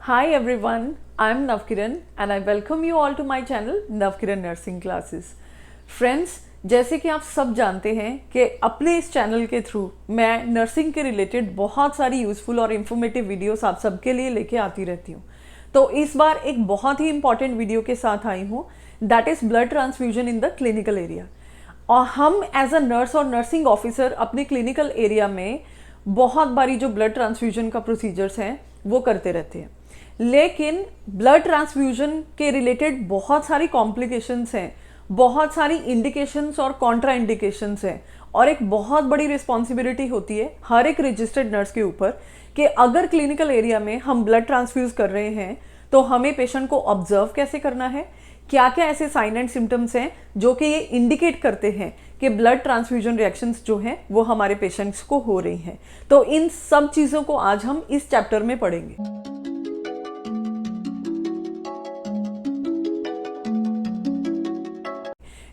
Hi everyone, I am Navkiran and I welcome you all to my channel Navkiran Nursing Classes. Friends, जैसे कि आप सब जानते हैं कि अपने इस चैनल के थ्रू मैं नर्सिंग के रिलेटेड बहुत सारी यूज़फुल और इन्फॉर्मेटिव वीडियोस आप सबके लिए लेके आती रहती हूँ। तो इस बार एक बहुत ही इंपॉर्टेंट वीडियो के साथ आई हूँ, that is blood transfusion in the clinical area. और हम एज अ नर्स और नर्सिंग ऑफिसर अपने क्लिनिकल एरिया में बहुत बारी जो ब्लड ट्रांसफ्यूजन का प्रोसीजर्स हैं वो करते रहते हैं, लेकिन ब्लड ट्रांसफ्यूजन के रिलेटेड बहुत सारी कॉम्प्लिकेशंस हैं, बहुत सारी इंडिकेशंस और कॉन्ट्रा इंडिकेशंस हैं, और एक बहुत बड़ी रिस्पॉन्सिबिलिटी होती है हर एक रजिस्टर्ड नर्स के ऊपर कि अगर क्लिनिकल एरिया में हम ब्लड ट्रांसफ्यूज कर रहे हैं तो हमें पेशेंट को ऑब्जर्व कैसे करना है, क्या क्या ऐसे साइन एंड सिम्टम्स हैं जो कि ये इंडिकेट करते हैं कि ब्लड ट्रांसफ्यूजन रिएक्शंस जो हैं वो हमारे पेशेंट्स को हो रही हैं। तो इन सब चीज़ों को आज हम इस चैप्टर में पढ़ेंगे।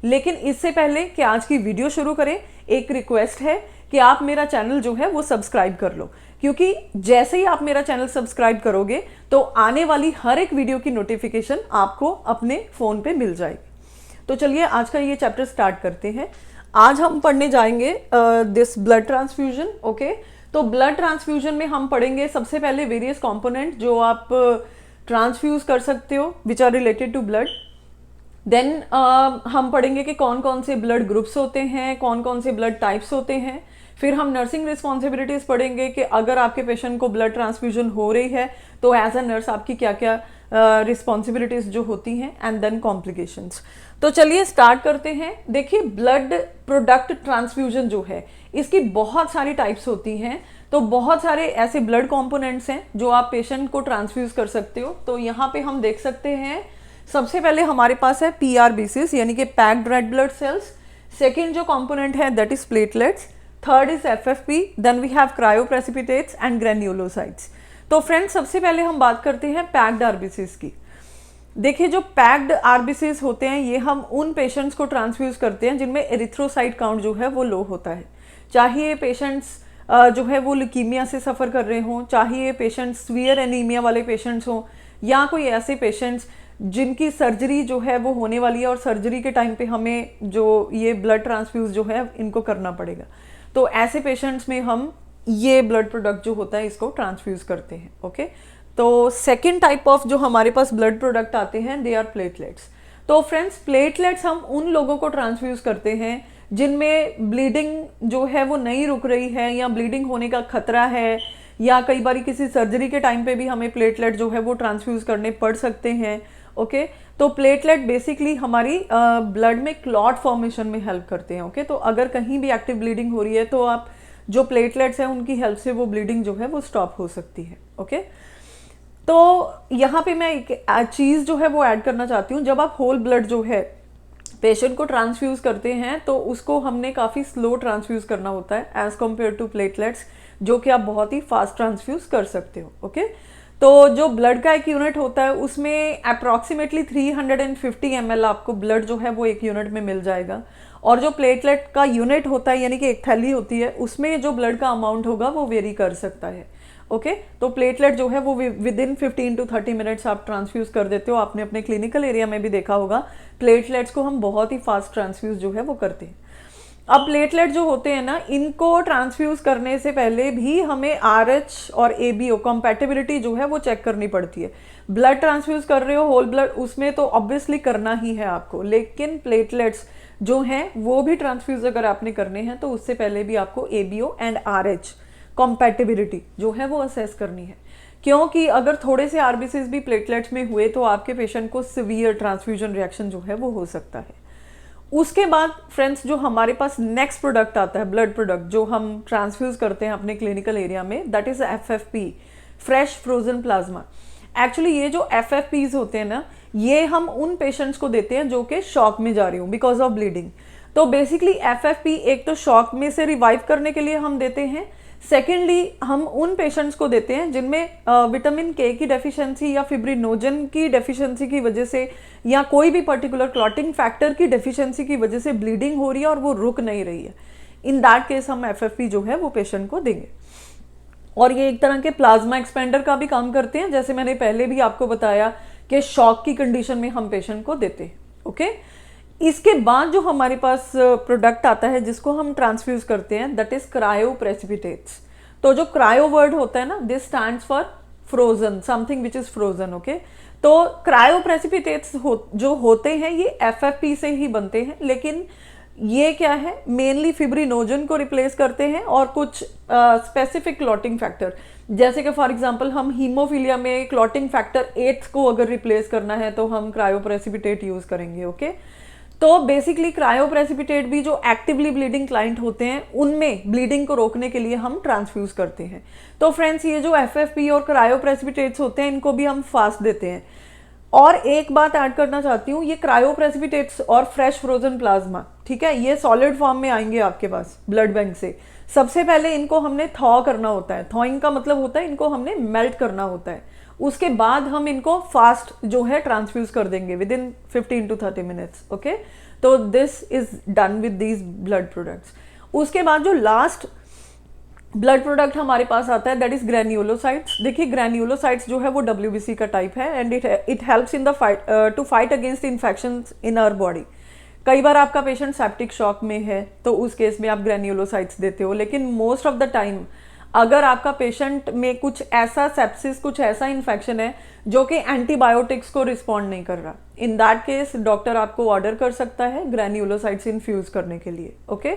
लेकिन इससे पहले कि आज की वीडियो शुरू करें, एक रिक्वेस्ट है कि आप मेरा चैनल जो है वो सब्सक्राइब कर लो, क्योंकि जैसे ही आप मेरा चैनल सब्सक्राइब करोगे तो आने वाली हर एक वीडियो की नोटिफिकेशन आपको अपने फ़ोन पे मिल जाएगी। तो चलिए आज का ये चैप्टर स्टार्ट करते हैं। आज हम पढ़ने जाएंगे दिस ब्लड ट्रांसफ्यूजन। ओके, तो ब्लड ट्रांसफ्यूजन में हम पढ़ेंगे सबसे पहले वेरियस कॉम्पोनेंट जो आप ट्रांसफ्यूज कर सकते हो which are related to blood. Then हम पढ़ेंगे कि कौन कौन से ब्लड ग्रुप्स होते हैं, कौन कौन से ब्लड टाइप्स होते हैं। फिर हम नर्सिंग रिस्पॉन्सिबिलिटीज़ पढ़ेंगे कि अगर आपके पेशेंट को ब्लड ट्रांसफ्यूजन हो रही है तो एज अ नर्स आपकी क्या क्या रिस्पॉन्सिबिलिटीज़ जो होती हैं, एंड देन कॉम्प्लिकेशंस। तो चलिए स्टार्ट करते हैं। देखिए, ब्लड प्रोडक्ट ट्रांसफ्यूजन जो है इसकी बहुत सारी टाइप्स होती हैं। तो बहुत सारे ऐसे ब्लड कॉम्पोनेंट्स हैं जो आप पेशेंट को ट्रांसफ्यूज कर सकते हो। तो यहाँ पे हम देख सकते हैं, सबसे पहले हमारे पास है PRBCs यानी कि packed red blood cells. Second जो कंपोनेंट है that is platelets. Third is FFP। Then we have cryoprecipitates and granulocytes. तो फ्रेंड्स, सबसे पहले हम बात करते हैं पैक्ड RBCs की। देखिए, जो पैक्ड RBCs होते हैं ये हम उन पेशेंट्स को ट्रांसफ्यूज करते हैं जिनमें एरिथ्रोसाइट काउंट जो है वो लो होता है। चाहे ये पेशेंट्स जो है वो ल्यूकीमिया से सफ़र कर रहे हों, चाहे ये पेशेंट्स सीवियर एनीमिया वाले पेशेंट्स हों, या कोई ऐसे पेशेंट्स जिनकी सर्जरी जो है वो होने वाली है और सर्जरी के टाइम पे हमें जो ये ब्लड ट्रांसफ्यूज जो है इनको करना पड़ेगा। तो ऐसे पेशेंट्स में हम ये ब्लड प्रोडक्ट जो होता है इसको ट्रांसफ्यूज करते हैं। ओके, तो सेकेंड टाइप ऑफ जो हमारे पास ब्लड प्रोडक्ट आते हैं दे आर प्लेटलेट्स। तो फ्रेंड्स, प्लेटलेट्स हम उन लोगों को ट्रांसफ्यूज करते हैं जिनमें ब्लीडिंग जो है वो नहीं रुक रही है, या ब्लीडिंग होने का खतरा है, या कई बार किसी सर्जरी के टाइम पे भी हमें प्लेटलेट जो है वो ट्रांसफ्यूज करने पड़ सकते हैं। ओके, तो प्लेटलेट बेसिकली हमारी ब्लड में क्लॉट फॉर्मेशन में हेल्प करते हैं। ओके, तो अगर कहीं भी एक्टिव ब्लीडिंग हो रही है तो आप जो प्लेटलेट्स हैं उनकी हेल्प से वो ब्लीडिंग जो है वो स्टॉप हो सकती है। ओके, तो यहाँ पे मैं एक चीज़ जो है वो ऐड करना चाहती हूँ। जब आप होल ब्लड जो है पेशेंट को ट्रांसफ्यूज करते हैं तो उसको हमने काफ़ी स्लो ट्रांसफ्यूज करना होता है एज कम्पेयर टू प्लेटलेट्स, जो कि आप बहुत ही फास्ट ट्रांसफ्यूज कर सकते हो। ओके, तो जो ब्लड का एक यूनिट होता है उसमें अप्रॉक्सीमेटली 350 ml आपको ब्लड जो है वो एक यूनिट में मिल जाएगा, और जो प्लेटलेट का यूनिट होता है यानी कि एक थैली होती है उसमें जो ब्लड का अमाउंट होगा वो वेरी कर सकता है। ओके, तो प्लेटलेट जो है वो विद इन 15 to 30 मिनट्स आप ट्रांसफ्यूज कर देते हो। आपने अपने क्लिनिकल एरिया में भी देखा होगा प्लेटलेट्स को हम बहुत ही फास्ट ट्रांसफ्यूज जो है वो करते हैं। अब प्लेटलेट जो होते हैं ना, इनको ट्रांसफ्यूज करने से पहले भी हमें RH और ABO कॉम्पैटिबिलिटी जो है वो चेक करनी पड़ती है। ब्लड ट्रांसफ्यूज कर रहे हो होल ब्लड, उसमें तो ऑब्वियसली करना ही है आपको, लेकिन प्लेटलेट्स जो हैं वो भी ट्रांसफ्यूज अगर आपने करने हैं तो उससे पहले भी आपको ABO एंड RH कॉम्पैटिबिलिटी जो है वो असेस करनी है, क्योंकि अगर थोड़े से RBCs भी प्लेटलेट्स में हुए तो आपके पेशेंट को सीवियर ट्रांसफ्यूजन रिएक्शन जो है वो हो सकता है। उसके बाद फ्रेंड्स, जो हमारे पास नेक्स्ट प्रोडक्ट आता है ब्लड प्रोडक्ट जो हम ट्रांसफ्यूज करते हैं अपने क्लिनिकल एरिया में, that is FFP, fresh frozen plasma. Actually ये जो FFPs होते हैं ना, ये हम उन पेशेंट्स को देते हैं जो कि शॉक में जा रही हूँ बिकॉज ऑफ ब्लीडिंग। तो बेसिकली FFP एक तो शॉक में से रिवाइव करने के लिए हम देते हैं, सेकेंडली हम उन पेशेंट्स को देते हैं जिनमें विटामिन K की डेफिशिएंसी या फिब्रिनोजन की डेफिशिएंसी की वजह से, या कोई भी पर्टिकुलर क्लॉटिंग फैक्टर की डेफिशिएंसी की वजह से ब्लीडिंग हो रही है और वो रुक नहीं रही है। इन दैट केस हम FFP जो है वो पेशेंट को देंगे। और ये एक तरह के प्लाज्मा एक्सपेंडर का भी काम करते हैं, जैसे मैंने पहले भी आपको बताया कि शॉक की कंडीशन में हम पेशेंट को देते हैं। ओके, इसके बाद जो हमारे पास प्रोडक्ट आता है जिसको हम ट्रांसफ्यूज करते हैं, दैट इज क्रायो प्रेसिपिटेट्स। तो जो क्रायो वर्ड होता है ना, this stands for frozen, something which is frozen. Okay, तो क्रायो प्रेसिपिटेट्स जो होते हैं ये एफएफपी से ही बनते हैं, लेकिन ये क्या है, मेनली फिब्रिनोजन को रिप्लेस करते हैं और कुछ स्पेसिफिक क्लॉटिंग फैक्टर, जैसे कि फॉर एग्जांपल हम हीमोफीलिया में क्लॉटिंग फैक्टर 8 को अगर रिप्लेस करना है तो हम क्रायोप्रेसिपिटेट यूज करेंगे। ओके, तो बेसिकली क्रायोप्रेसिपिटेट भी जो एक्टिवली ब्लीडिंग क्लाइंट होते हैं उनमें ब्लीडिंग को रोकने के लिए हम ट्रांसफ्यूज करते हैं। तो फ्रेंड्स, ये जो एफएफपी और क्रायोप्रेसिपिटेट्स होते हैं इनको भी हम फास्ट देते हैं। और एक बात ऐड करना चाहती हूँ, ये क्रायोप्रेसिपिटेट्स और फ्रेश फ्रोजन प्लाज्मा, ठीक है, ये सॉलिड फॉर्म में आएंगे आपके पास ब्लड बैंक से। सबसे पहले इनको हमने थॉ करना होता है, थॉइंग का मतलब होता है इनको हमने मेल्ट करना होता है, उसके बाद हम इनको फास्ट जो है ट्रांसफ्यूज कर देंगे within 15 to 30 minutes. Okay, तो this is done with these blood products. उसके बाद जो लास्ट ब्लड प्रोडक्ट हमारे पास आता है दैट इज ग्रेन्यूलोसाइट्स। देखिए, ग्रेन्यूलोसाइट्स जो है वो WBC का टाइप है and it helps in the fight to fight against infections in our body. कई बार आपका पेशेंट सेप्टिक शॉक में है तो उस केस में आप ग्रेन्यूलोसाइट्स देते हो, लेकिन मोस्ट ऑफ द टाइम अगर आपका पेशेंट में कुछ ऐसा सेप्सिस, कुछ ऐसा इन्फेक्शन है जो कि एंटीबायोटिक्स को रिस्पॉन्ड नहीं कर रहा, इन दैट केस डॉक्टर आपको ऑर्डर कर सकता है ग्रेन्यूलोसाइट्स इन्फ्यूज करने के लिए। ओके,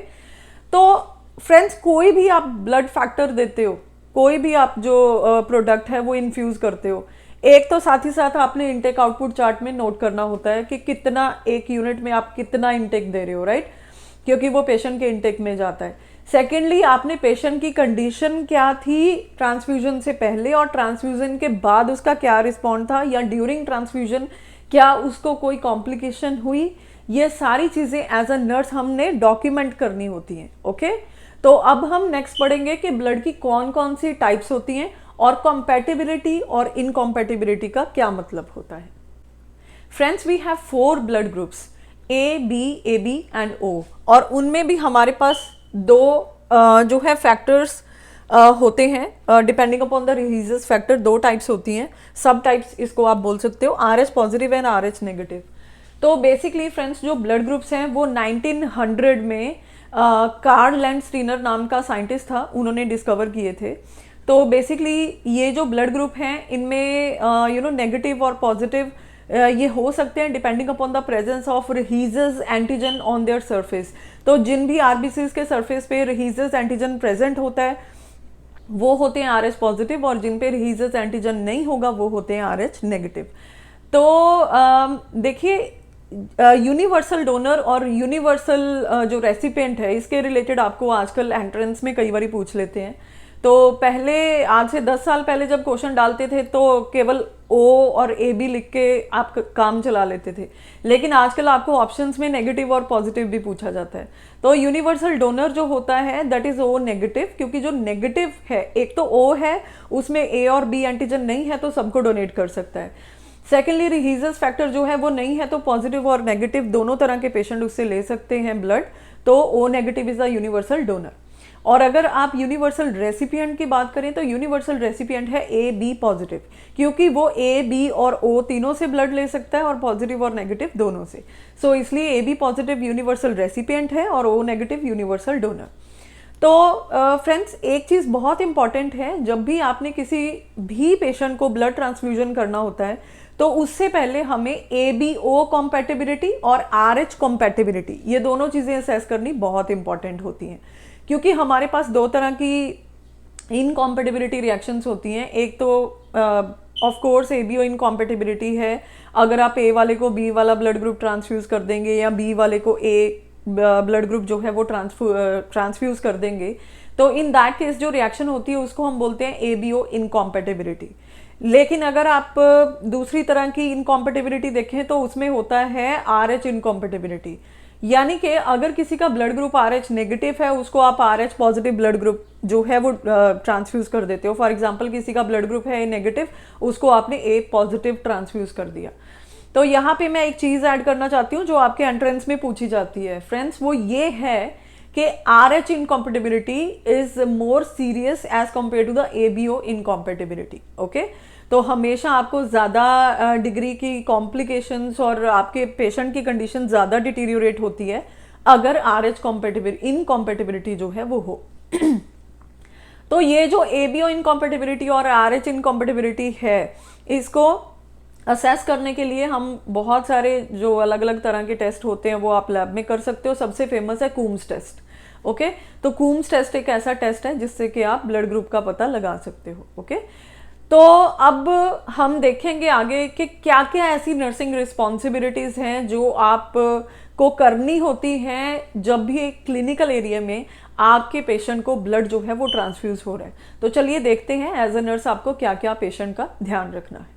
तो फ्रेंड्स, कोई भी आप ब्लड फैक्टर देते हो, कोई भी आप जो प्रोडक्ट है वो इन्फ्यूज करते हो, एक तो साथ ही साथ आपने इनटेक आउटपुट चार्ट में नोट करना होता है कि कितना एक यूनिट में आप कितना इनटेक दे रहे हो, राइट, क्योंकि वो पेशेंट के इनटेक में जाता है। सेकेंडली, आपने पेशेंट की कंडीशन क्या थी ट्रांसफ्यूजन से पहले और ट्रांसफ्यूजन के बाद उसका क्या रिस्पॉन्ड था, या ड्यूरिंग ट्रांसफ्यूजन क्या उसको कोई कॉम्प्लिकेशन हुई, ये सारी चीज़ें एज अ नर्स हमने डॉक्यूमेंट करनी होती हैं। ओके, तो अब हम नेक्स्ट पढ़ेंगे कि ब्लड की कौन कौन सी टाइप्स होती हैं और कॉम्पैटिबिलिटी और इनकॉम्पैटिबिलिटी का क्या मतलब होता है। Friends, we have 4 blood groups, A, B, AB and O, और उनमें भी हमारे पास 2 जो है फैक्टर्स होते हैं, depending upon the rhesus factor 2 types होती हैं, सब टाइप्स इसको आप बोल सकते हो, RH positive and RH negative. तो बेसिकली फ्रेंड्स, जो ब्लड ग्रुप्स हैं वो 1900 में कार्ल लैंडस्टीनर नाम का साइंटिस्ट था, उन्होंने डिस्कवर किए थे। तो बेसिकली ये जो ब्लड ग्रुप हैं इनमें नेगेटिव और पॉजिटिव ये हो सकते हैं depending upon the presence of rhesus antigen on their surface. तो जिन भी आरबीसीज के सरफेस पे रहीजस एंटीजन प्रेजेंट होता है वो होते हैं RH पॉजिटिव, और जिन पे रहीजस एंटीजन नहीं होगा वो होते हैं RH नेगेटिव। तो देखिए, यूनिवर्सल डोनर और यूनिवर्सल जो रेसिपिएंट है इसके रिलेटेड आपको आजकल एंट्रेंस में कई बार पूछ लेते हैं। तो पहले, आज से 10 साल पहले जब क्वेश्चन डालते थे तो केवल O और AB लिख के आप काम चला लेते थे, लेकिन आजकल आपको ऑप्शंस में नेगेटिव और पॉजिटिव भी पूछा जाता है। तो यूनिवर्सल डोनर जो होता है दैट इज O नेगेटिव, क्योंकि जो नेगेटिव है, एक तो O है उसमें A और B एंटीजन नहीं है तो सबको डोनेट कर सकता है। सेकेंडली, रिहीजस फैक्टर जो है वो नहीं है तो पॉजिटिव और नेगेटिव दोनों तरह के पेशेंट उससे ले सकते हैं ब्लड, तो O negative is a universal donor. और अगर आप यूनिवर्सल रेसिपिएंट की बात करें तो यूनिवर्सल रेसिपिएंट है AB पॉजिटिव, क्योंकि वो A, B और O तीनों से ब्लड ले सकता है और पॉजिटिव और नेगेटिव दोनों से। सो इसलिए AB पॉजिटिव यूनिवर्सल रेसिपिएंट है और O नेगेटिव यूनिवर्सल डोनर। तो फ्रेंड्स, एक चीज़ बहुत इंपॉर्टेंट है, जब भी आपने किसी भी पेशेंट को ब्लड ट्रांसफ्यूजन करना होता है तो उससे पहले हमें ABO कॉम्पैटिबिलिटी और RH कॉम्पैटिबिलिटी, ये दोनों चीज़ें असेस करनी बहुत इंपॉर्टेंट होती हैं, क्योंकि हमारे पास 2 तरह की इनकॉम्पैटिबिलिटी रिएक्शंस होती हैं। एक तो ऑफ कोर्स ABO इनकॉम्पैटिबिलिटी है, अगर आप A वाले को B वाला ब्लड ग्रुप ट्रांसफ्यूज कर देंगे या B वाले को A ब्लड ग्रुप जो है वो ट्रांसफ्यूज कर देंगे, तो इन दैट केस जो रिएक्शन होती है उसको हम बोलते हैं ABO इनकॉम्पैटिबिलिटी। लेकिन अगर आप दूसरी तरह की इनकॉम्पैटिबिलिटी देखें तो उसमें होता है RH इनकॉम्पैटिबिलिटी, यानी कि अगर किसी का ब्लड ग्रुप RH नेगेटिव है उसको आप RH पॉजिटिव ब्लड ग्रुप जो है वो ट्रांसफ्यूज कर देते हो। फॉर एग्जांपल, किसी का ब्लड ग्रुप है A नेगेटिव, उसको आपने A पॉजिटिव ट्रांसफ्यूज कर दिया। तो यहाँ पे मैं एक चीज़ ऐड करना चाहती हूँ जो आपके एंट्रेंस में पूछी जाती है फ्रेंड्स, वो ये है कि RH incompatibility is more serious as compare to the ABO incompatibility. Okay, तो हमेशा आपको ज़्यादा डिग्री की कॉम्प्लिकेशंस और आपके पेशेंट की कंडीशन ज़्यादा डिटीरियोरेट होती है अगर RH इनकॉम्पेटिबिलिटी जो है वो हो। तो ये जो ABO इनकॉम्पेटिबिलिटी और RH इनकॉम्पेटिबिलिटी है, इसको असेस करने के लिए हम बहुत सारे जो अलग अलग तरह के टेस्ट होते हैं वो आप लैब में कर सकते हो। सबसे फेमस है कूम्स टेस्ट। ओके, तो कूम्स टेस्ट एक ऐसा टेस्ट है जिससे कि आप ब्लड ग्रुप का पता लगा सकते हो। ओके, तो अब हम देखेंगे आगे कि क्या क्या ऐसी नर्सिंग रिस्पॉन्सिबिलिटीज हैं जो आप को करनी होती हैं जब भी एक क्लिनिकल एरिया में आपके पेशेंट को ब्लड जो है वो ट्रांसफ्यूज हो रहा है। तो चलिए देखते हैं एज अ नर्स आपको क्या क्या पेशेंट का ध्यान रखना है।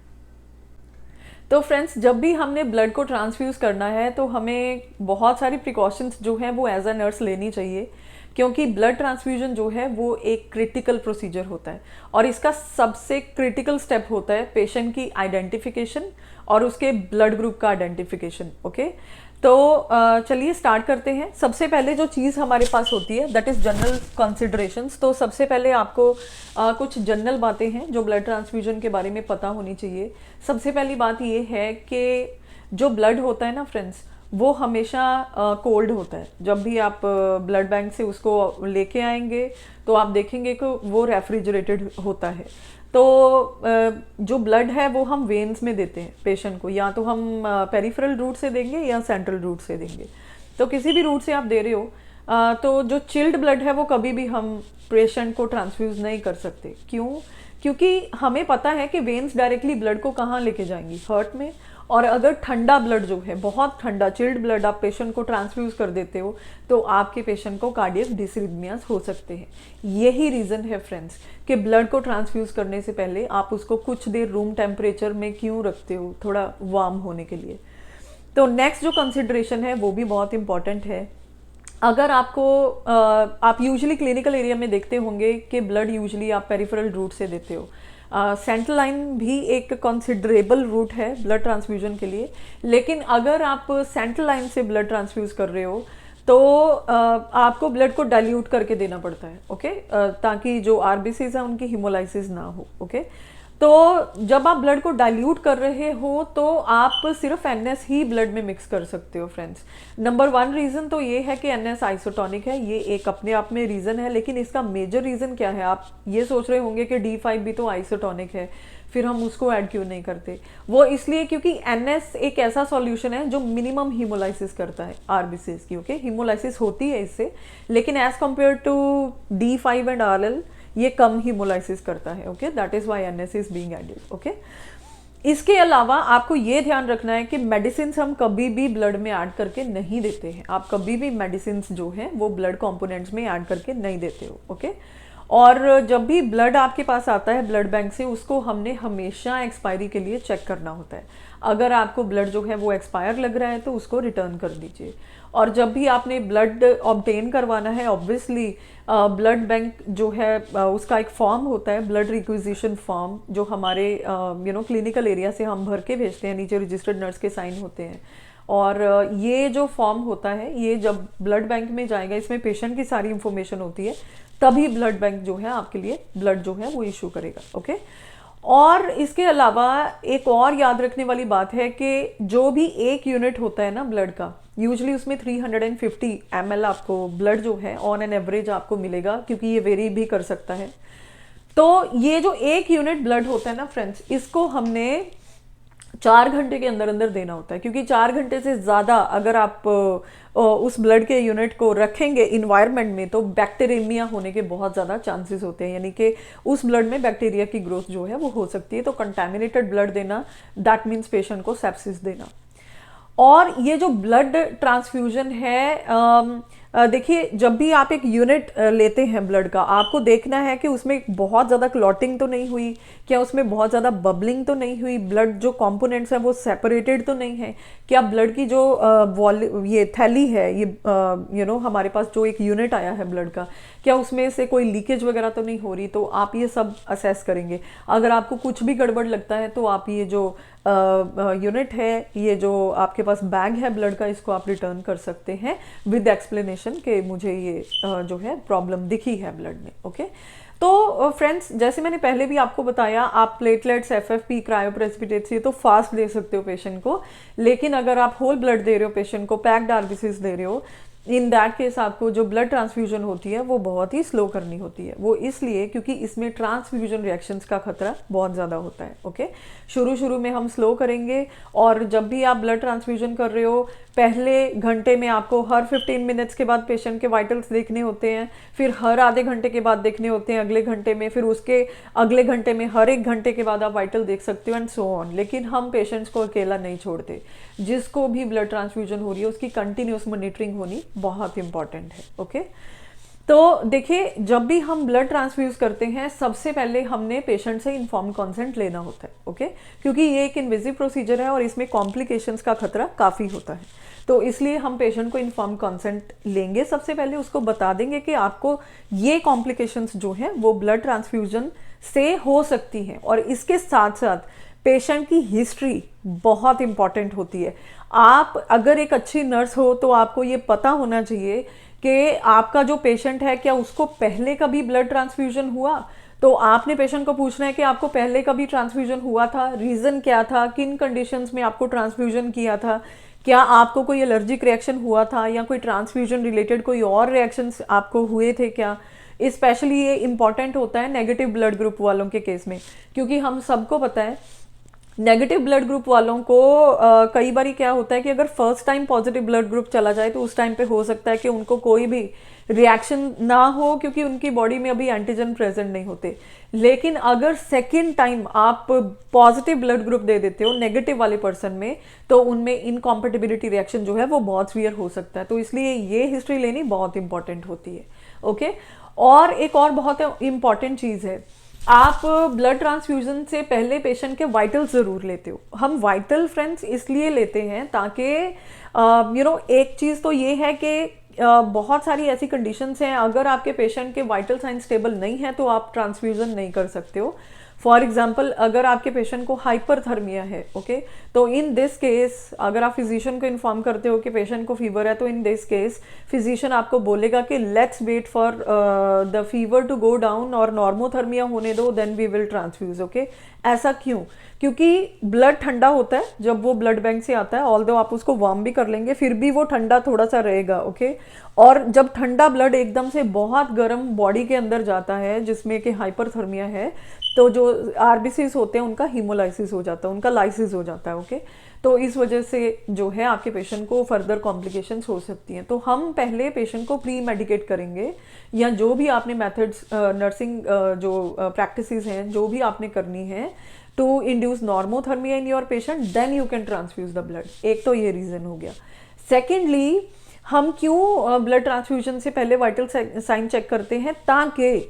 तो फ्रेंड्स, जब भी हमने ब्लड को ट्रांसफ्यूज करना है तो हमें बहुत सारी प्रिकॉशंस जो हैं वो एज अ नर्स लेनी चाहिए, क्योंकि ब्लड ट्रांसफ्यूजन जो है वो एक क्रिटिकल प्रोसीजर होता है और इसका सबसे क्रिटिकल स्टेप होता है पेशेंट की आइडेंटिफिकेशन और उसके ब्लड ग्रुप का आइडेंटिफिकेशन। ओके, तो चलिए स्टार्ट करते हैं। सबसे पहले जो चीज़ हमारे पास होती है दैट इज़ जनरल कंसिडरेशंस। तो सबसे पहले आपको कुछ जनरल बातें हैं जो ब्लड ट्रांसफ्यूजन के बारे में पता होनी चाहिए। सबसे पहली बात ये है कि जो ब्लड होता है ना फ्रेंड्स, वो हमेशा कोल्ड होता है। जब भी आप ब्लड बैंक से उसको लेके आएंगे तो आप देखेंगे कि वो रेफ्रिजरेटेड होता है। तो जो ब्लड है वो हम वेन्स में देते हैं पेशेंट को, या तो हम पेरिफेरल रूट से देंगे या सेंट्रल रूट से देंगे। तो किसी भी रूट से आप दे रहे हो तो जो चिल्ड ब्लड है वो कभी भी हम पेशेंट को ट्रांसफ्यूज नहीं कर सकते। क्यों? क्योंकि हमें पता है कि वेन्स डायरेक्टली ब्लड को कहाँ लेके जाएंगी, हार्ट में। और अगर ठंडा ब्लड जो है, बहुत ठंडा चिल्ड ब्लड आप पेशेंट को ट्रांसफ्यूज कर देते हो तो आपके पेशेंट को कार्डियक डिसरिथमियास हो सकते हैं। यही रीज़न है फ्रेंड्स कि ब्लड को ट्रांसफ्यूज करने से पहले आप उसको कुछ देर रूम टेम्परेचर में क्यों रखते हो, थोड़ा वार्म होने के लिए। तो नेक्स्ट जो कंसिडरेशन है वो भी बहुत इंपॉर्टेंट है। अगर आपको आप यूजुअली क्लिनिकल एरिया में देखते होंगे कि ब्लड यूजुअली आप पेरिफेरल रूट से देते हो। सेंट्रल लाइन भी एक कंसिडरेबल रूट है ब्लड ट्रांसफ्यूजन के लिए, लेकिन अगर आप सेंट्रल लाइन से ब्लड ट्रांसफ्यूज कर रहे हो तो आपको ब्लड को डाइल्यूट करके देना पड़ता है। ओके, ताकि जो आरबीसीज है उनकी हिमोलाइसिस ना हो। ओके, तो जब आप ब्लड को डाइल्यूट कर रहे हो तो आप सिर्फ NS ही ब्लड में मिक्स कर सकते हो फ्रेंड्स। नंबर 1 रीज़न तो ये है कि NS आइसोटोनिक है, ये एक अपने आप में रीज़न है। लेकिन इसका मेजर रीज़न क्या है? आप ये सोच रहे होंगे कि D5 भी तो आइसोटोनिक है, फिर हम उसको ऐड क्यों नहीं करते? वो इसलिए क्योंकि NS एक ऐसा सॉल्यूशन है जो मिनिमम हीमोलाइसिस करता है आरबीसीज की। ओके, हीमोलाइसिस होती है इससे, लेकिन as compare to D5 and RL ये कम हीमोलाइसिस करता है। Okay, that is why NS is being added. Okay, इसके अलावा आपको ये ध्यान रखना है कि मेडिसिन हम कभी भी ब्लड में ऐड करके नहीं देते हैं। आप कभी भी मेडिसिन जो है वो ब्लड कंपोनेंट्स में ऐड करके नहीं देते हो। ओके, और जब भी ब्लड आपके पास आता है ब्लड बैंक से, उसको हमने हमेशा एक्सपायरी के लिए चेक करना होता है। अगर आपको ब्लड जो है वो एक्सपायर लग रहा है तो उसको रिटर्न कर दीजिए। और जब भी आपने ब्लड ऑब्टेन करवाना है, ऑब्वियसली ब्लड बैंक जो है उसका एक फॉर्म होता है, ब्लड रिक्विजिशन फॉर्म, जो हमारे क्लिनिकल एरिया से हम भर के भेजते हैं। नीचे रजिस्टर्ड नर्स के साइन होते हैं। और ये जो फॉर्म होता है ये जब ब्लड बैंक में जाएगा, इसमें पेशेंट की सारी इंफॉर्मेशन होती है, तभी ब्लड बैंक जो है आपके लिए ब्लड जो है वो इशू करेगा। ओके, और इसके अलावा एक और याद रखने वाली बात है कि जो भी एक यूनिट होता है ना ब्लड का, यूजुअली उसमें 350 ml आपको ब्लड जो है ऑन एन एवरेज आपको मिलेगा, क्योंकि ये वेरी भी कर सकता है। तो ये जो एक यूनिट ब्लड होता है ना फ्रेंड्स, इसको हमने 4 घंटे के अंदर अंदर देना होता है, क्योंकि 4 घंटे से ज़्यादा अगर आप उस ब्लड के यूनिट को रखेंगे इन्वायरमेंट में तो बैक्टीरियमिया होने के बहुत ज़्यादा चांसेस होते हैं, यानी कि उस ब्लड में बैक्टीरिया की ग्रोथ जो है वो हो सकती है। तो कंटेमिनेटेड ब्लड देना दैट मीन्स पेशेंट को सेप्सिस देना। और ये जो ब्लड ट्रांसफ्यूजन है, देखिए जब भी आप एक यूनिट लेते हैं ब्लड का, आपको देखना है कि उसमें बहुत ज़्यादा क्लॉटिंग तो नहीं हुई, क्या उसमें बहुत ज़्यादा बबलिंग तो नहीं हुई, ब्लड जो कंपोनेंट्स हैं वो सेपरेटेड तो नहीं है, क्या ब्लड की जो ये थैली है, ये हमारे पास जो एक यूनिट आया है ब्लड का, क्या उसमें से कोई लीकेज वगैरह तो नहीं हो रही। तो आप ये सब असेस करेंगे। अगर आपको कुछ भी गड़बड़ लगता है तो आप ये जो यूनिट है, ये जो आपके पास बैग है ब्लड का, इसको आप रिटर्न कर सकते हैं विद एक्सप्लेनेशन कंफर्मेशन कि मुझे ये जो है प्रॉब्लम दिखी है ब्लड में। ओके, तो फ्रेंड्स जैसे मैंने पहले भी आपको बताया, आप प्लेटलेट्स, एफएफपी, क्रायोप्रेसिपिटेट्स ये तो फास्ट दे सकते हो पेशेंट को, लेकिन अगर आप होल ब्लड दे रहे हो पेशेंट को, पैक्ड आरबीसीज दे रहे हो, इन दैट केस आपको जो ब्लड ट्रांसफ्यूजन होती है वो बहुत ही स्लो करनी होती है। वो इसलिए क्योंकि इसमें ट्रांसफ्यूजन रिएक्शंस का खतरा बहुत ज़्यादा होता है। ओके, शुरू में हम स्लो करेंगे, और जब भी आप ब्लड ट्रांसफ्यूजन कर रहे हो पहले घंटे में आपको हर 15 मिनट्स के बाद पेशेंट के वाइटल्स देखने होते हैं, फिर हर आधे घंटे के बाद देखने होते हैं अगले घंटे में, फिर उसके अगले घंटे में हर 1 घंटे के बाद आप वाइटल देख सकते हो, एंड सो ऑन। लेकिन हम पेशेंट्स को अकेला नहीं छोड़ते, जिसको भी ब्लड ट्रांसफ्यूजन हो रही है उसकी कंटिन्यूस मॉनिटरिंग होनी बहुत इंपॉर्टेंट है। ओके, तो देखिए जब भी हम ब्लड ट्रांसफ्यूज करते हैं सबसे पहले हमने पेशेंट से इन्फॉर्म कंसेंट लेना होता है। ओके, क्योंकि ये एक इन्वेजिव प्रोसीजर है और इसमें कॉम्प्लिकेशंस का खतरा काफ़ी होता है, तो इसलिए हम पेशेंट को इन्फॉर्म कंसेंट लेंगे। सबसे पहले उसको बता देंगे कि आपको ये कॉम्प्लिकेशंस जो हैं वो ब्लड ट्रांसफ्यूजन से हो सकती हैं, और इसके साथ साथ पेशेंट की हिस्ट्री बहुत इंपॉर्टेंट होती है। आप अगर एक अच्छी नर्स हो तो आपको ये पता होना चाहिए कि आपका जो पेशेंट है क्या उसको पहले कभी ब्लड ट्रांसफ्यूजन हुआ, तो आपने पेशेंट को पूछना है कि आपको पहले कभी ट्रांसफ्यूजन हुआ था, रीज़न क्या था, किन कंडीशंस में आपको ट्रांसफ्यूजन किया था, क्या आपको कोई एलर्जिक रिएक्शन हुआ था, या कोई ट्रांसफ्यूजन रिलेटेड कोई और रिएक्शंस आपको हुए थे क्या। स्पेशली ये इंपॉर्टेंट होता है नेगेटिव ब्लड ग्रुप वालों के केस में, क्योंकि हम सबको पता है नेगेटिव ब्लड ग्रुप वालों को कई बार क्या होता है कि अगर first time positive blood group चला जाए तो उस टाइम पे हो सकता है कि उनको कोई भी रिएक्शन ना हो, क्योंकि उनकी बॉडी में अभी एंटीजन प्रेजेंट नहीं होते। लेकिन अगर सेकेंड टाइम आप पॉजिटिव ब्लड ग्रुप दे देते हो नेगेटिव वाले पर्सन में, तो उनमें इनकॉम्पेटिबिलिटी रिएक्शन जो है वो बहुत सीवियर हो सकता है, तो इसलिए ये हिस्ट्री लेनी बहुत इंपॉर्टेंट होती है। ओके, और एक और बहुत इंपॉर्टेंट चीज़ है, आप ब्लड ट्रांसफ्यूजन से पहले पेशेंट के वाइटल ज़रूर लेते हो। हम वाइटल फ्रेंड्स इसलिए लेते हैं ताकि एक चीज़ तो ये है कि बहुत सारी ऐसी कंडीशंस हैं, अगर आपके पेशेंट के वाइटल साइन स्टेबल नहीं है तो आप ट्रांसफ्यूजन नहीं कर सकते हो। फॉर एग्जाम्पल अगर आपके पेशेंट को हाइपरथर्मिया है, ओके, तो इन दिस केस अगर आप फिजिशियन को इन्फॉर्म करते हो कि पेशेंट को फीवर है, तो इन दिस केस फिजिशियन आपको बोलेगा कि let's wait for the fever to go down और नॉर्मोथर्मिया होने दो, then we will transfuse. Okay, ऐसा क्यों? क्योंकि ब्लड ठंडा होता है जब वो ब्लड बैंक से आता है, ऑल्दो आप उसको वार्म भी कर लेंगे फिर भी वो ठंडा थोड़ा सा रहेगा। ओके, और जब ठंडा ब्लड एकदम से बहुत गर्म बॉडी के अंदर जाता है जिसमें कि हाइपरथर्मिया है, तो जो आरबीसीज होते हैं उनका हीमोलाइसिस हो जाता है, उनका लाइसिस हो जाता है। ओके, तो इस वजह से जो है आपके पेशेंट को फर्दर कॉम्प्लिकेशंस हो सकती हैं। तो हम पहले पेशेंट को प्री मेडिकेट करेंगे, या जो भी आपने मेथड्स नर्सिंग जो प्रैक्टिसेस हैं जो भी आपने करनी है to induce normothermia in your patient, then you can transfuse the blood. एक तो ये रीज़न हो गया। सेकेंडली, हम क्यों ब्लड ट्रांसफ्यूजन से पहले वाइटल साइन चेक करते हैं, ताकि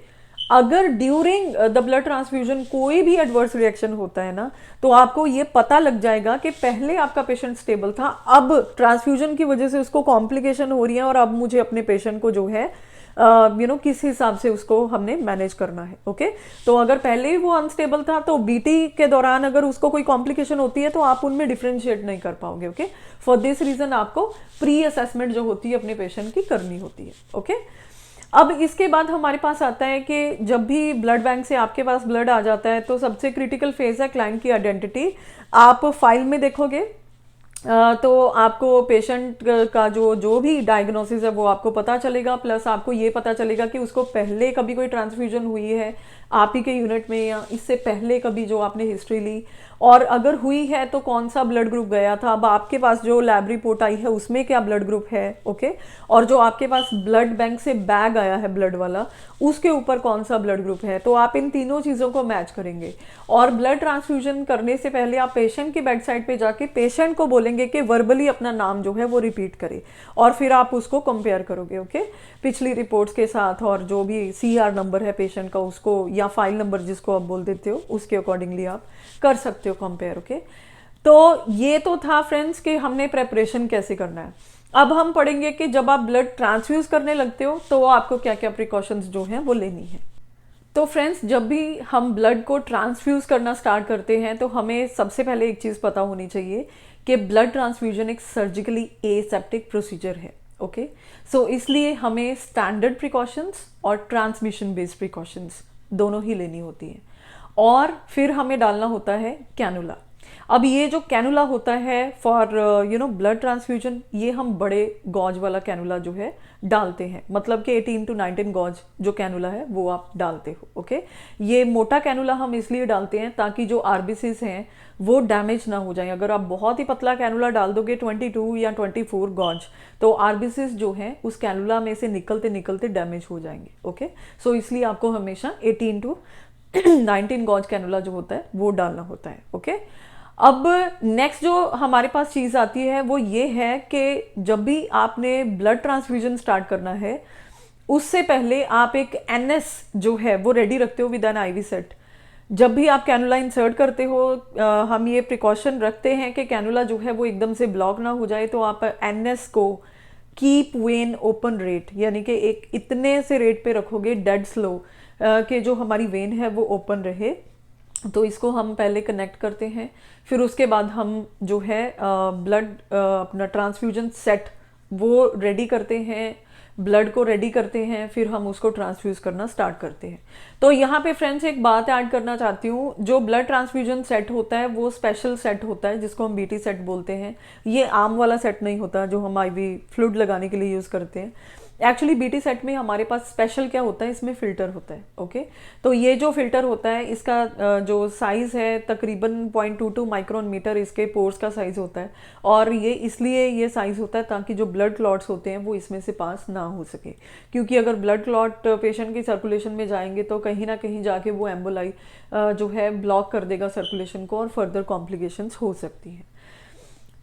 अगर ड्यूरिंग द ब्लड ट्रांसफ्यूजन कोई भी एडवर्स रिएक्शन होता है ना, तो आपको ये पता लग जाएगा कि पहले आपका पेशेंट स्टेबल था, अब ट्रांसफ्यूजन की वजह से उसको कॉम्प्लिकेशन हो रही है, और अब मुझे अपने पेशेंट को जो है किस हिसाब से उसको हमने मैनेज करना है। ओके, तो अगर पहले ही वो अनस्टेबल था तो बीटी के दौरान अगर उसको कोई कॉम्प्लिकेशन होती है तो आप उनमें डिफ्रेंशिएट नहीं कर पाओगे। ओके, फॉर दिस रीजन आपको प्री असेसमेंट जो होती है अपने पेशेंट की करनी होती है। ओके, अब इसके बाद हमारे पास आता है कि जब भी ब्लड बैंक से आपके पास ब्लड आ जाता है तो सबसे क्रिटिकल फेज है क्लाइंट की आइडेंटिटी। आप फाइल में देखोगे तो आपको पेशेंट का जो भी डायग्नोसिस है वो आपको पता चलेगा, प्लस आपको ये पता चलेगा कि उसको पहले कभी कोई ट्रांसफ्यूजन हुई है आप ही के यूनिट में, या इससे पहले कभी जो आपने हिस्ट्री ली, और अगर हुई है तो कौन सा ब्लड ग्रुप गया था। अब आपके पास जो लैब रिपोर्ट आई है उसमें क्या ब्लड ग्रुप है, ओके, और जो आपके पास ब्लड बैंक से बैग आया है ब्लड वाला उसके ऊपर कौन सा ब्लड ग्रुप है। तो आप इन तीनों चीज़ों को मैच करेंगे, और ब्लड ट्रांसफ्यूजन करने से पहले आप पेशेंट की बेड साइड पे जाके पेशेंट को बोलेंगे कि वर्बली अपना नाम जो है वो रिपीट करे, और फिर आप उसको कंपेयर करोगे। ओके, पिछली रिपोर्ट्स के साथ, और जो भी CR नंबर है पेशेंट का उसको, या फाइल नंबर जिसको आप बोल देते हो, उसके अकॉर्डिंगली आप कर सकते हो कंपेयर। ओके, तो ये तो था फ्रेंड्स कि हमने प्रेपरेशन कैसे करना है। अब हम पढ़ेंगे कि जब आप ब्लड ट्रांसफ्यूज करने लगते हो तो आपको क्या क्या प्रिकॉशंस जो हैं वो लेनी है। तो फ्रेंड्स, जब भी हम ब्लड को ट्रांसफ्यूज करना स्टार्ट करते हैं तो हमें सबसे पहले एक चीज़ पता होनी चाहिए कि ब्लड ट्रांसफ्यूजन एक सर्जिकली एसेप्टिक प्रोसीजर है। ओके। सो इसलिए हमें स्टैंडर्ड प्रिकॉशंस और ट्रांसमिशन बेस्ड प्रिकॉशंस दोनों ही लेनी होती हैं। और फिर हमें डालना होता है कैनुला। अब ये जो कैनुला होता है फॉर ब्लड ट्रांसफ्यूजन, ये हम बड़े गॉज वाला कैनुला जो है डालते हैं, मतलब कि 18 to 19 गॉज जो कैनुला है वो आप डालते हो। ओके, ये मोटा कैनुला हम इसलिए डालते हैं ताकि जो आरबीसीज हैं वो डैमेज ना हो जाए। अगर आप बहुत ही पतला कैनुला डाल दोगे 22 या 24 गॉज, तो आरबीसीज जो है उस कैनुला में से निकलते निकलते डैमेज हो जाएंगे। ओके, सो इसलिए आपको हमेशा 18 to 19 गॉज कैनुला जो होता है वो डालना होता है। ओके, अब नेक्स्ट जो हमारे पास चीज़ आती है वो ये है कि जब भी आपने ब्लड ट्रांसफ्यूजन स्टार्ट करना है उससे पहले आप एक एनएस जो है वो रेडी रखते हो विद एन आईवी सेट। जब भी आप कैनुला इंसर्ट करते हो हम ये प्रिकॉशन रखते हैं कि कैनुला जो है वो एकदम से ब्लॉक ना हो जाए, तो आप एनएस को कीप वेन ओपन रेट यानी कि एक इतने से रेट पे रखोगे डेड स्लो कि जो हमारी वेन है वो ओपन रहे। तो इसको हम पहले कनेक्ट करते हैं, फिर उसके बाद हम जो है ब्लड अपना ट्रांसफ्यूजन सेट वो रेडी करते हैं, ब्लड को रेडी करते हैं, फिर हम उसको ट्रांसफ्यूज करना स्टार्ट करते हैं। तो यहाँ पे फ्रेंड्स एक बात ऐड करना चाहती हूँ, जो ब्लड ट्रांसफ्यूजन सेट होता है वो स्पेशल सेट होता है जिसको हम बीटी सेट बोलते हैं। ये आम वाला सेट नहीं होता जो हम आईवी फ्लूइड लगाने के लिए यूज़ करते हैं। एक्चुअली बीटी सेट में हमारे पास स्पेशल क्या होता है, इसमें फिल्टर होता है। ओके, तो ये जो फिल्टर होता है इसका जो साइज है तकरीबन 0.22 माइक्रोन मीटर इसके पोर्स का साइज होता है, और ये इसलिए ये साइज होता है ताकि जो ब्लड क्लॉट्स होते हैं वो इसमें से पास ना हो सके, क्योंकि अगर ब्लड क्लॉट पेशेंट की सर्कुलेशन में जाएंगे तो कहीं ना कहीं जाके वो एम्बोलाई जो है ब्लॉक कर देगा सर्कुलेशन को और फर्दर कॉम्प्लिकेशंस हो सकती हैं।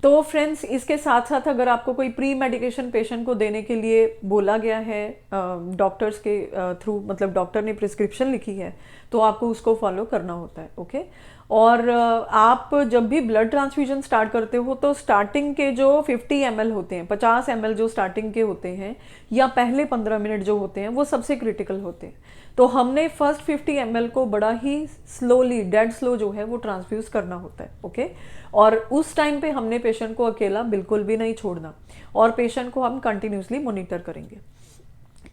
तो फ्रेंड्स इसके साथ साथ अगर आपको कोई प्री मेडिकेशन पेशेंट को देने के लिए बोला गया है डॉक्टर्स के थ्रू, मतलब डॉक्टर ने प्रिस्क्रिप्शन लिखी है, तो आपको उसको फॉलो करना होता है। ओके, और आप जब भी ब्लड ट्रांसफ्यूजन स्टार्ट करते हो तो स्टार्टिंग के जो 50 ml होते हैं, 50 ml जो स्टार्टिंग के होते हैं या पहले 15 मिनट जो होते हैं वो सबसे क्रिटिकल होते हैं। तो हमने फर्स्ट 50 ml को बड़ा ही स्लोली, डेड स्लो जो है वो ट्रांसफ्यूज करना होता है। ओके, और उस टाइम पे हमने पेशेंट को अकेला बिल्कुल भी नहीं छोड़ना, और पेशेंट को हम कंटिन्यूसली मॉनिटर करेंगे।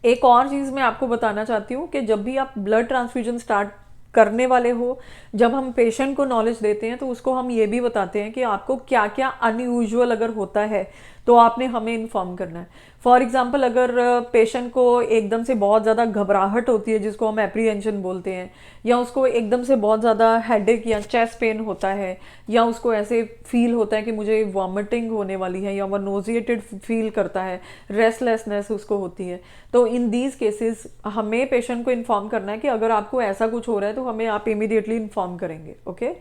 एक और चीज़ मैं आपको बताना चाहती हूँ कि जब भी आप ब्लड ट्रांसफ्यूजन स्टार्ट करने वाले हो, जब हम पेशेंट को नॉलेज देते हैं तो उसको हम ये भी बताते हैं कि आपको क्या क्या अनयूजुअल अगर होता है तो आपने हमें इन्फॉर्म करना है। फॉर एग्जांपल अगर पेशेंट को एकदम से बहुत ज़्यादा घबराहट होती है जिसको हम एप्रीहेंशन बोलते हैं, या उसको एकदम से बहुत ज़्यादा हेडेक या चेस्ट पेन होता है, या उसको ऐसे फील होता है कि मुझे वॉमिटिंग होने वाली है, या वह नोजिएटेड फील करता है, रेस्टलेसनेस उसको होती है, तो इन दीज केसेस हमें पेशेंट को इन्फॉर्म करना है कि अगर आपको ऐसा कुछ हो रहा है तो हमें आप इमीडिएटली इन्फॉर्म करेंगे। ओके,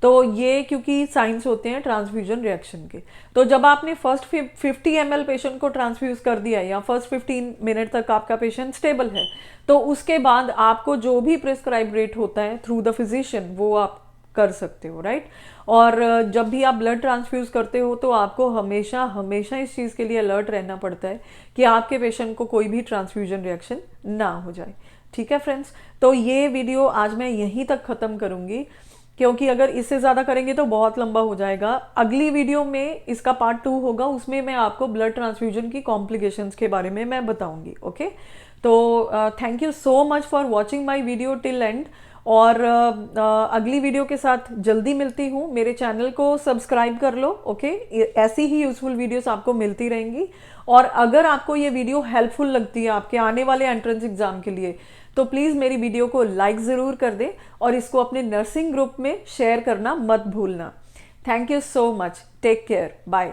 तो ये क्योंकि साइंस होते हैं ट्रांसफ्यूजन रिएक्शन के। तो जब आपने फर्स्ट 50 ml पेशेंट को ट्रांसफ्यूज कर दिया या फर्स्ट 15 मिनट तक आपका पेशेंट स्टेबल है, तो उसके बाद आपको जो भी प्रिस्क्राइब रेट होता है थ्रू द फिजिशियन वो आप कर सकते हो, राइट। और जब भी आप ब्लड ट्रांसफ्यूज करते हो तो आपको हमेशा हमेशा इस चीज़ के लिए अलर्ट रहना पड़ता है कि आपके पेशेंट को कोई भी ट्रांसफ्यूजन रिएक्शन ना हो जाए। ठीक है फ्रेंड्स, तो ये वीडियो आज मैं यहीं तक ख़त्म करूँगी, क्योंकि अगर इससे ज़्यादा करेंगे तो बहुत लंबा हो जाएगा। अगली वीडियो में इसका पार्ट 2 होगा, उसमें मैं आपको ब्लड ट्रांसफ्यूजन की कॉम्प्लिकेशंस के बारे में मैं बताऊंगी। ओके, तो thank you so much for watching my video till and, और अगली वीडियो के साथ जल्दी मिलती हूँ। मेरे चैनल को सब्सक्राइब कर लो। ओके, ऐसी ही यूजफुल वीडियोस आपको मिलती रहेंगी, और अगर आपको ये वीडियो हेल्पफुल लगती है आपके आने वाले एंट्रेंस एग्जाम के लिए तो प्लीज़ मेरी वीडियो को लाइक ज़रूर कर दें और इसको अपने नर्सिंग ग्रुप में शेयर करना मत भूलना। Thank you so much, take care, bye.